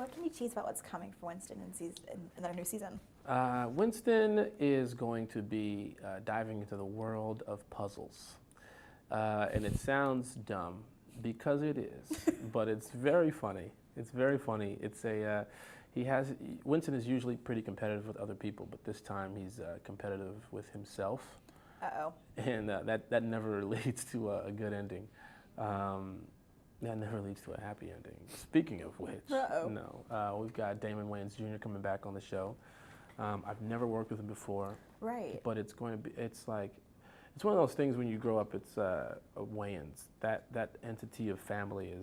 what can you tease about what's coming for Winston in their new season? Winston is going to be diving into the world of puzzles. And it sounds dumb because it is, but it's very funny. It's very funny. Winston is usually pretty competitive with other people, but this time he's competitive with himself. Uh-oh. And that never leads to a good ending. That never leads to a happy ending. Speaking of which, no, we've got Damon Wayans Jr. coming back on the show. I've never worked with him before. Right. But it's one of those things when you grow up, it's Wayans. That entity of family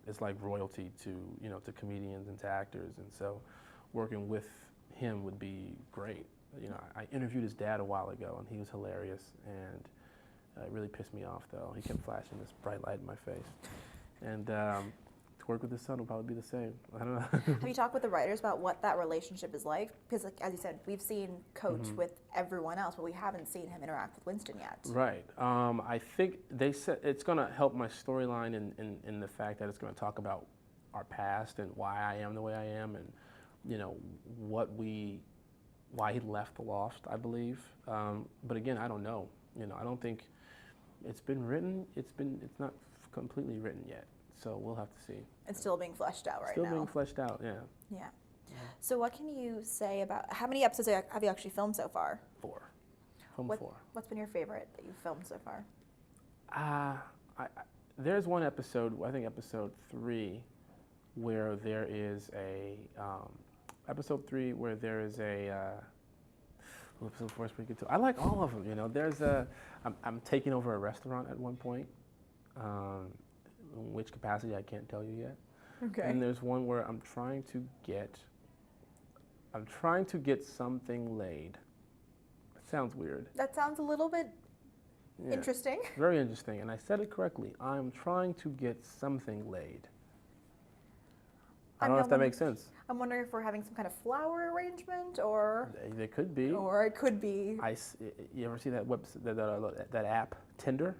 is like royalty to comedians and to actors, and so working with him would be great. I interviewed his dad a while ago, and he was hilarious, and it really pissed me off though. He kept flashing this bright light in my face, and to work with his son will probably be the same. I don't know. Have you talked with the writers about what that relationship is like? Because, like, as you said, we've seen Coach with everyone else, but we haven't seen him interact with Winston yet. Right. I think they said it's going to help my storyline in the fact that it's going to talk about our past and why I am the way I am, and why he left the loft, I believe. But again, I don't know. I don't think it's been written. It's not completely written yet. So we'll have to see. It's still being fleshed out right now. Still being fleshed out, yeah. Yeah. So what can you say about, how many episodes have you actually filmed so far? 4. 4. What's been your favorite that you've filmed so far? There's one episode, I think episode 3, where there is a, episode 4 is pretty good too. I like all of them, I'm taking over a restaurant at one point. In which capacity I can't tell you yet. Okay. And there's one where I'm trying to get something laid. That sounds weird. That sounds a little bit interesting. Very interesting, and I said it correctly. I'm trying to get something laid. I don't know if that makes sense. I'm wondering if we're having some kind of flower arrangement, or there could be. Or it could be. You ever see that that app, Tinder?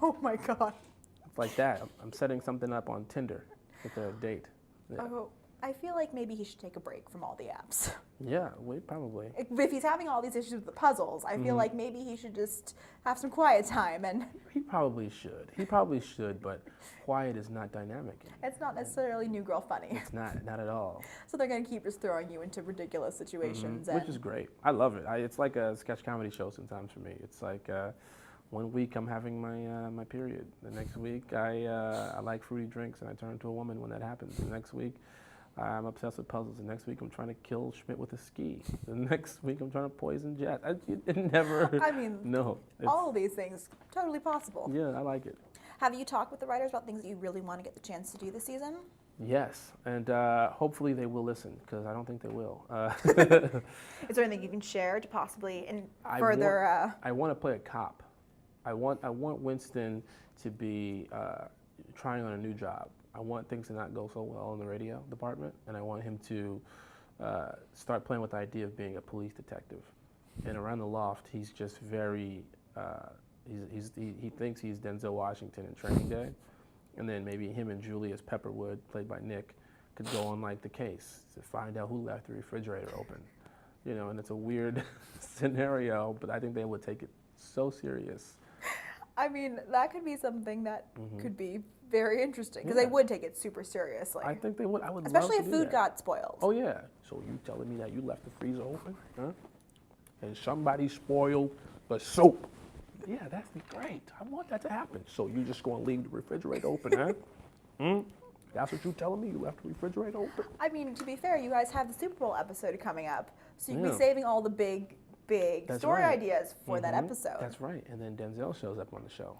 Oh my God. Like that. I'm setting something up on Tinder with a date. Yeah. Oh, I feel like maybe he should take a break from all the apps. Yeah, probably. If he's having all these issues with the puzzles, I feel like maybe he should just have some quiet time. And He probably should, but quiet is not dynamic. It's not necessarily New Girl funny. It's not at all. So they're going to keep just throwing you into ridiculous situations. Which is great. I love it. It's like a sketch comedy show sometimes for me. It's like... one week I'm having my period. The next week I like fruity drinks and I turn into a woman when that happens. The next week I'm obsessed with puzzles. The next week I'm trying to kill Schmidt with a ski. The next week I'm trying to poison Jet. It never. I mean, no. All of these things totally possible. Yeah, I like it. Have you talked with the writers about things that you really want to get the chance to do this season? Yes, and hopefully they will listen, because I don't think they will. Is there anything you can share to possibly further? I want to play a cop. I want Winston to be trying on a new job. I want things to not go so well in the radio department, and I want him to start playing with the idea of being a police detective. And around the loft, he's just very, he thinks he's Denzel Washington in Training Day, and then maybe him and Julius Pepperwood, played by Nick, could go on like the case to find out who left the refrigerator open. And it's a weird scenario, but I think they would take it so serious. I mean, that could be something that could be very interesting, because they would take it super seriously. I think they would. I would especially love to if do food that. got spoiled. Oh yeah. So you telling me that you left the freezer open, huh? And somebody spoiled the soap? Yeah, that'd be great. I want that to happen. So you just gonna leave the refrigerator open, huh? That's what you telling me? You left the refrigerator open? I mean, to be fair, you guys have the Super Bowl episode coming up, so you can be saving all the big story ideas for that episode. That's right. And then Denzel shows up on the show.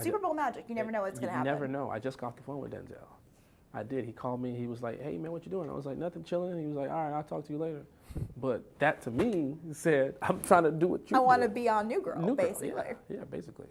Super Bowl magic. You never know what's going to happen. You never know. I just got off the phone with Denzel. I did. He called me. He was like, "Hey, man, what you doing?" I was like, "Nothing, chilling." He was like, "All right, I'll talk to you later." But that, to me, said, I'm trying to do what you do. I want to be on New Girl, basically. Yeah, basically.